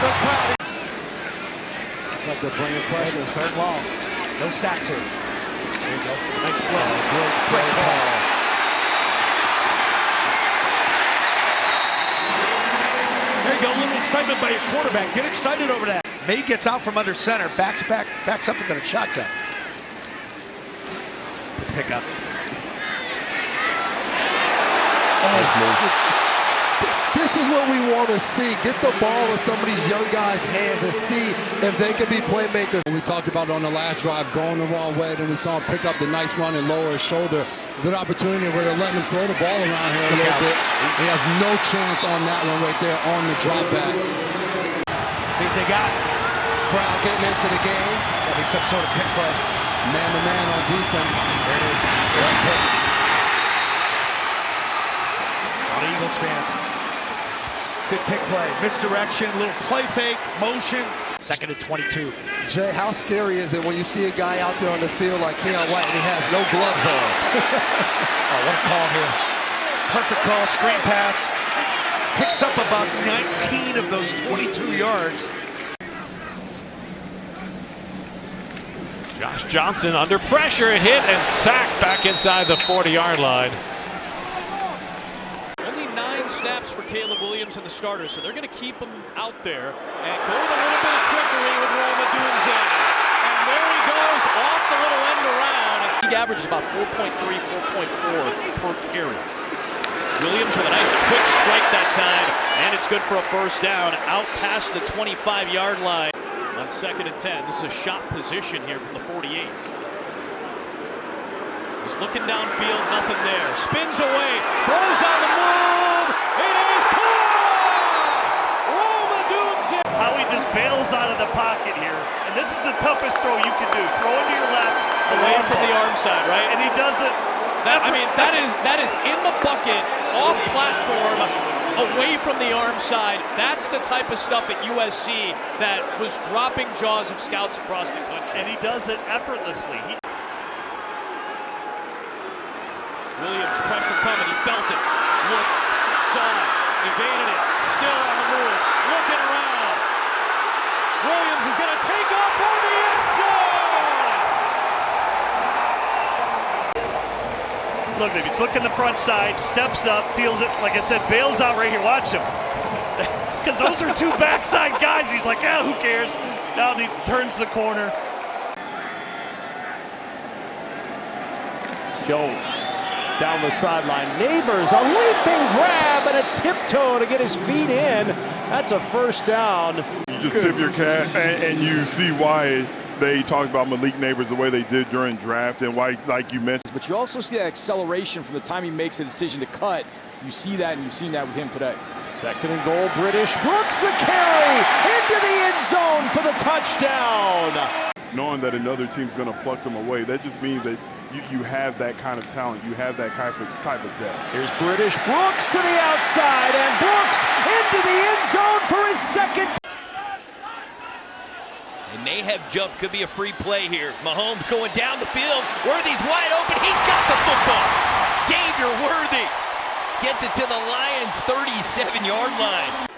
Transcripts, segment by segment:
The crowd. Looks like they're bringing pressure. Third long. No sacks here. There you go. Nice play. Great call. There you go. A little excitement by your quarterback. Get excited over that. May gets out from under center. Backs up and then a shotgun. Pick up. This is what we want to see. Get the ball in some of these young guys' hands and see if they can be playmakers. We talked about it on the last drive, going the wrong way. Then we saw him pick up the nice run and lower his shoulder. Good opportunity where they're letting him throw the ball around here a little bit. He has no chance on that one right there on the drop back. See if they got Brown getting into the game. That'll be some sort of pick play. Man-to-man on defense. There it is. One pick. All the Eagles fans. Good pick play. Misdirection, little play fake, motion. 2nd and 22. Jay, how scary is it when you see a guy out there on the field like Keon White and he has no gloves on? Oh, what a call here. Perfect call, screen pass. Picks up about 19 of those 22 yards. Josh Johnson under pressure, hit and sacked back inside the 40-yard line. Only 9 snaps for Caleb Williams and the starters, so they're going to keep him out there and go with a little bit of trickery with Roma Dunze. And there he goes off the little end around. He averages about 4.3, 4.4 per carry. Williams with a nice quick strike that time, and it's good for a first down out past the 25-yard line. On 2nd and 10, this is a shot position here from the 48. He's looking downfield, nothing there. Spins away, throws on the move. It is caught! Roma Dunze. How he just bails out of the pocket here. And this is the toughest throw you can do. Throw into your left. Away from the arm side, right? And he does it. That is in the bucket, off platform, away from the arm side. That's the type of stuff at USC that was dropping jaws of scouts across the country. And he does it effortlessly. Williams, pressure coming, he felt it, looked, saw it, evaded it, still on the move, looking around. Williams is going to take off for the end zone! Look, if he's looking the front side, steps up, feels it, like I said, bails out right here. Watch him. Because those are 2 backside guys. He's like, who cares? Now he turns the corner. Jones down the sideline. Neighbors, a leaping grab and a tiptoe to get his feet in. That's a first down. You just tip your cap, and you see why they talked about Malik Neighbors the way they did during draft, and why, like you mentioned. But you also see that acceleration from the time he makes a decision to cut. You see that, and you've seen that with him today. 2nd and goal, British. Brooks the carry into the end zone for the touchdown. Knowing that another team's going to pluck them away, that just means that you have that kind of talent. You have that type of depth. Here's British. Brooks to the outside, and Brooks into the end zone for his 2nd. They may have jumped. Could be a free play here. Mahomes going down the field. Worthy's wide open. He's got the football. Xavier Worthy gets it to the Lions' 37-yard line.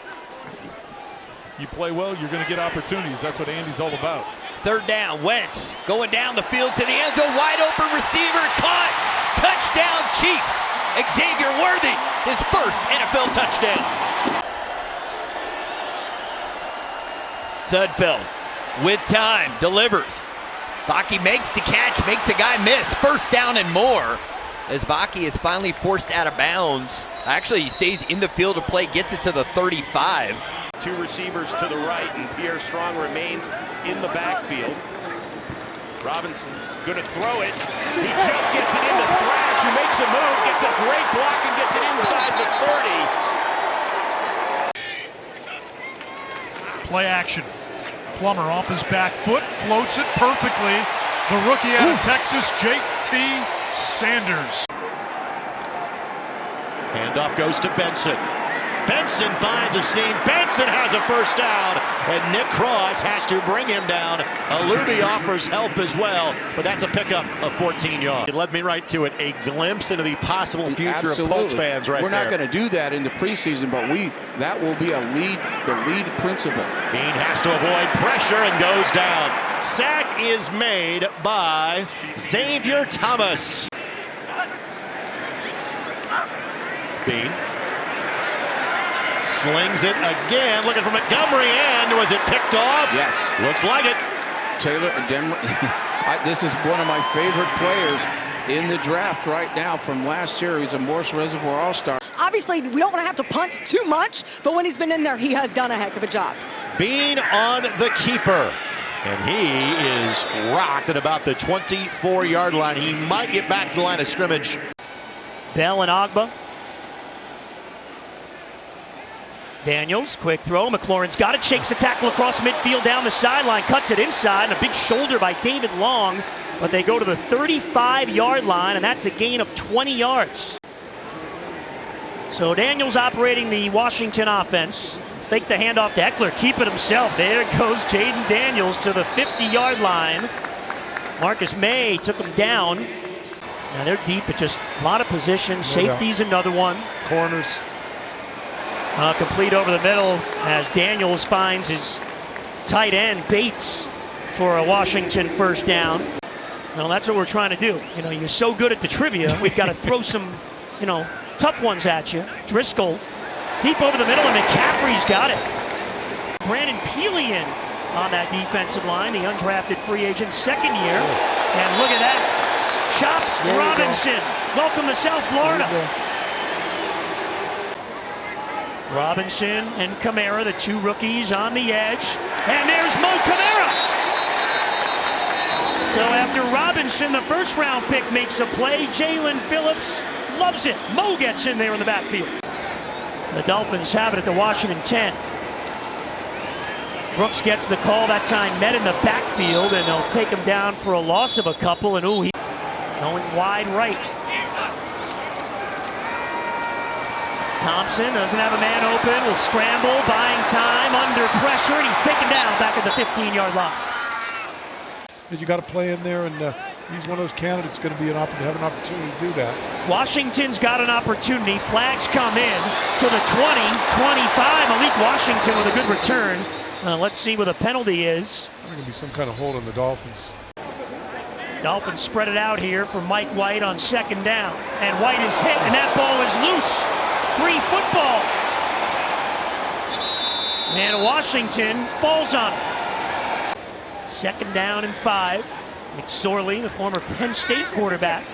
You play well, you're going to get opportunities. That's what Andy's all about. 3rd down. Wentz going down the field to the end zone. Wide open receiver. Caught. Touchdown Chiefs. Xavier Worthy, his first NFL touchdown. Sudfeld with time, delivers. Vaki makes the catch, makes a guy miss. First down and more as Vaki is finally forced out of bounds. Actually, he stays in the field of play, gets it to the 35. 2 receivers to the right, and Pierre Strong remains in the backfield. Robinson going to throw it. He just gets it into Thrash, who makes a move, gets a great block, and gets it inside the 30. Play action. Plummer off his back foot, floats it perfectly. The rookie out of Texas, J.T. Sanders. Handoff goes to Benson. Benson finds a seam. Benson has a first down, and Nick Cross has to bring him down. Alubi offers help as well, but that's a pickup of 14 yards. It led me right to it. A glimpse into the possible future of Colts fans right there. We're not going to do that in the preseason, but that will be the lead principle. Bean has to avoid pressure and goes down. Sack is made by Xavier Thomas. Bean slings it again, looking for Montgomery, and was it picked off? Yes. Looks like it. Taylor, this is one of my favorite players in the draft right now from last year. He's a Morse Reservoir All-Star. Obviously, we don't want to have to punt too much, but when he's been in there, he has done a heck of a job. Bean on the keeper, and he is rocked at about the 24-yard line. He might get back to the line of scrimmage. Bell and Ogba. Daniels, quick throw. McLaurin's got it, shakes a tackle across midfield down the sideline, cuts it inside, and a big shoulder by David Long. But they go to the 35-yard line, and that's a gain of 20 yards. So Daniels operating the Washington offense. Fake the handoff to Eckler, keep it himself. There goes Jaden Daniels to the 50-yard line. Marcus May took him down. Now they're deep at just a lot of positions. Safety's another one. Corners. Complete over the middle as Daniels finds his tight end Bates for a Washington first down. Well, that's what we're trying to do. You know, you're so good at the trivia, we've got to throw some, tough ones at you. Driscoll deep over the middle, and McCaffrey's got it. Brandon Pelian on that defensive line, the undrafted free agent, second year. And look at that. Chop Robinson. Welcome to South Florida. Robinson and Kamara, the two rookies on the edge. And there's Mo Kamara. So after Robinson, the first-round pick, makes a play, Jalen Phillips loves it. Mo gets in there in the backfield. The Dolphins have it at the Washington 10. Brooks gets the call that time, met in the backfield, and they'll take him down for a loss of a couple. And he's going wide right. Thompson doesn't have a man open, will scramble, buying time, under pressure, and he's taken down back at the 15-yard line. You got to play in there, and he's one of those candidates going to be have an opportunity to do that. Washington's got an opportunity. Flags come in to the 20, 25. Malik Washington with a good return. Let's see what the penalty is. There's going to be some kind of hold on the Dolphins. Dolphins spread it out here for Mike White on second down. And White is hit, and that ball is loose. Free football. And Washington falls on it. Second down and 5. McSorley, the former Penn State quarterback.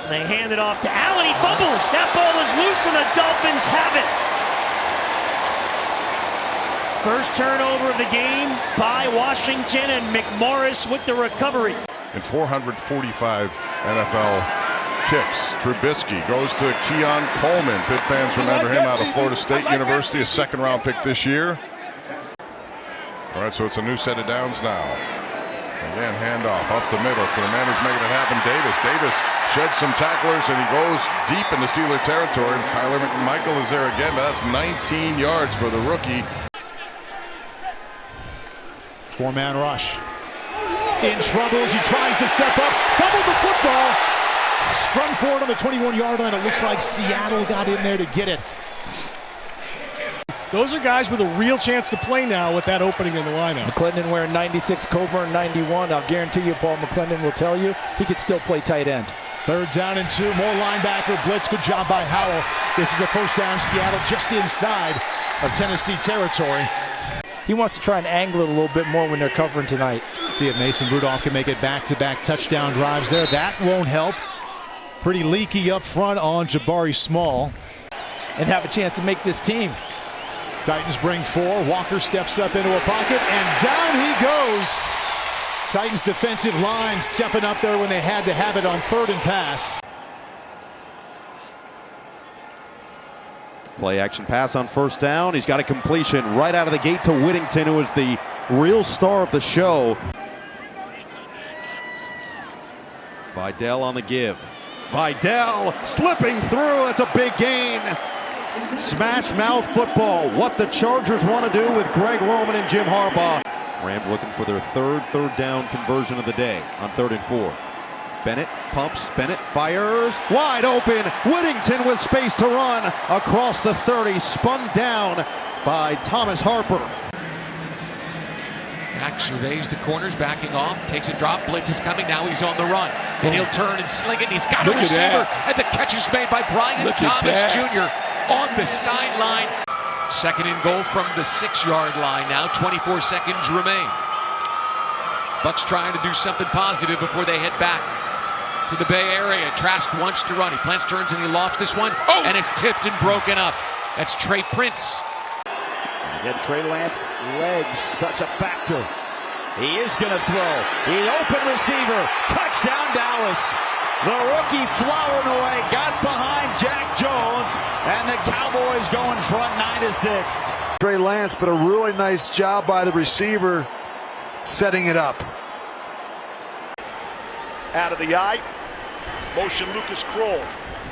They hand it off to Allen. He fumbles. That ball is loose, and the Dolphins have it. First turnover of the game by Washington, and McMorris with the recovery. And 445 NFL kicks. Trubisky goes to Keon Coleman. Pitt fans remember him out of Florida State University, a second-round pick this year. All right, so it's a new set of downs now. Again, handoff up the middle to the man who's making it happen, Davis. Davis sheds some tacklers, and he goes deep into Steeler territory. Kyler McMichael is there again, but that's 19 yards for the rookie. Four-man rush. In trouble as he tries to step up. Fumbled the football. Sprung forward on the 21-yard line. It looks like Seattle got in there to get it. Those are guys with a real chance to play now with that opening in the lineup. McClendon wearing 96, Coburn 91. I'll guarantee you, Paul McClendon will tell you he could still play tight end. Third down and 2. More linebacker blitz. Good job by Howell. This is a first down. Seattle just inside of Tennessee territory. He wants to try and angle it a little bit more when they're covering tonight. See if Mason Rudolph can make it back-to-back touchdown drives there. That won't help. Pretty leaky up front on Jabari Small. And have a chance to make this team. Titans bring 4. Walker steps up into a pocket, and down he goes. Titans defensive line stepping up there when they had to have it on third and pass. Play action pass on first down. He's got a completion right out of the gate to Whittington, who is the real star of the show. Vidal on the give. Vidal slipping through. That's a big gain. Smash mouth football. What the Chargers want to do with Greg Roman and Jim Harbaugh. Rams looking for their third down conversion of the day on 3rd and 4. Bennett pumps. Bennett fires. Wide open. Whittington with space to run across the 30. Spun down by Thomas Harper. Mack surveys the corners, backing off, takes a drop, blitz is coming, now he's on the run. And he'll turn and sling it, and he's got a receiver. And the catch is made by Brian Thomas Jr. on the sideline. 2nd and goal from the 6-yard line now, 24 seconds remain. Bucks trying to do something positive before they head back to the Bay Area. Trask wants to run, he plants, turns, and he lofts this one, and it's tipped and broken up. That's Trey Prince. Again, Trey Lance's legs, such a factor. He is going to throw. The open receiver. Touchdown, Dallas. The rookie flowering away. Got behind Jack Jones. And the Cowboys going front 9-6. Trey Lance, but a really nice job by the receiver setting it up. Out of the eye. Motion Lucas Kroll.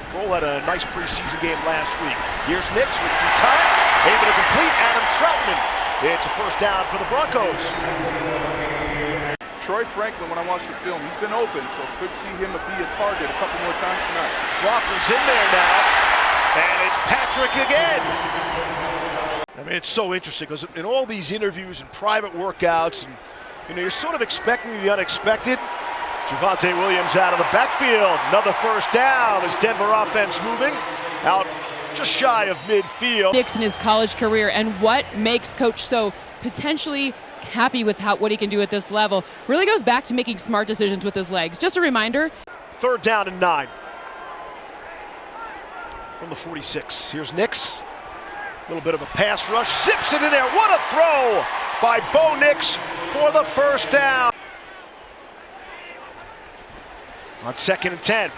Kroll had a nice preseason game last week. Here's Nix with some time. Able to complete. Adam Troutman. It's a first down for the Broncos. Troy Franklin, when I watched the film, he's been open, so could see him be a target a couple more times tonight. Crawford's in there now, and it's Patrick again. I mean, it's so interesting because in all these interviews and private workouts, and you're sort of expecting the unexpected. Javonte Williams out of the backfield. Another first down as Denver offense moving out just shy of midfield. Nix in his college career, and what makes Coach so potentially happy with what he can do at this level really goes back to making smart decisions with his legs. Just a reminder. 3rd down and 9 from the 46. Here's Nix. A little bit of a pass rush. Zips it in there. What a throw by Bo Nix for the first down. On 2nd and 10.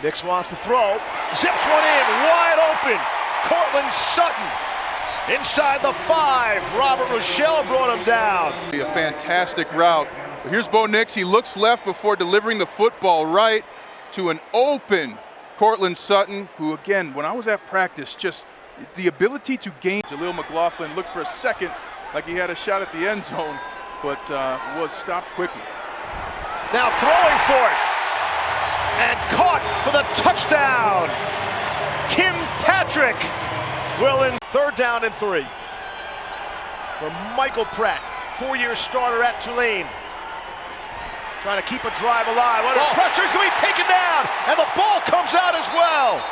Nix wants to throw. Zips one in. Wide open. Cortland Sutton. Inside the 5. Robert Rochelle brought him down. A fantastic route. Here's Bo Nix. He looks left before delivering the football right to an open Cortland Sutton, who, again, when I was at practice, just the ability to gain. Jaleel McLaughlin looked for a second like he had a shot at the end zone, but was stopped quickly. Now throwing for it. And caught for the touchdown. Tim Patrick will in 3rd down and 3. For Michael Pratt, 4-year starter at Tulane. Trying to keep a drive alive. Under pressure, he's going to be taken down. And the ball comes out as well.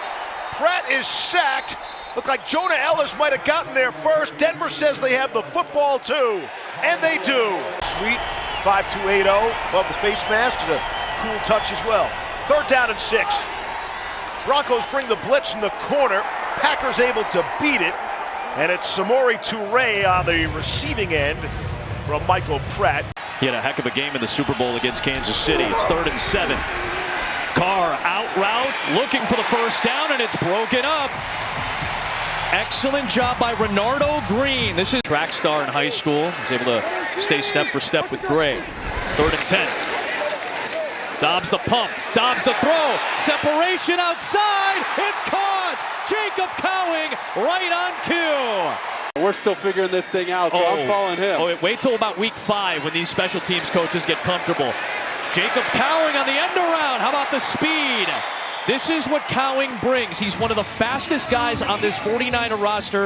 Pratt is sacked. Looked like Jonah Ellis might have gotten there first. Denver says they have the football too. And they do. Sweet, 5.280 above the face mask is a cool touch as well. 3rd down and 6. Broncos bring the blitz in the corner. Packers able to beat it. And it's Samori Toure on the receiving end from Michael Pratt. He had a heck of a game in the Super Bowl against Kansas City. It's 3rd and 7. Carr out route, looking for the first down, and it's broken up. Excellent job by Renardo Green. This is track star in high school. He's able to stay step for step with Gray. 3rd and 10. Dobbs the pump. Dobbs the throw. Separation outside. It's caught. Jacob Cowing right on cue. We're still figuring this thing out, so I'm following him. Wait till about week 5 when these special teams coaches get comfortable. Jacob Cowing on the end around. How about the speed? This is what Cowing brings. He's one of the fastest guys on this 49er roster.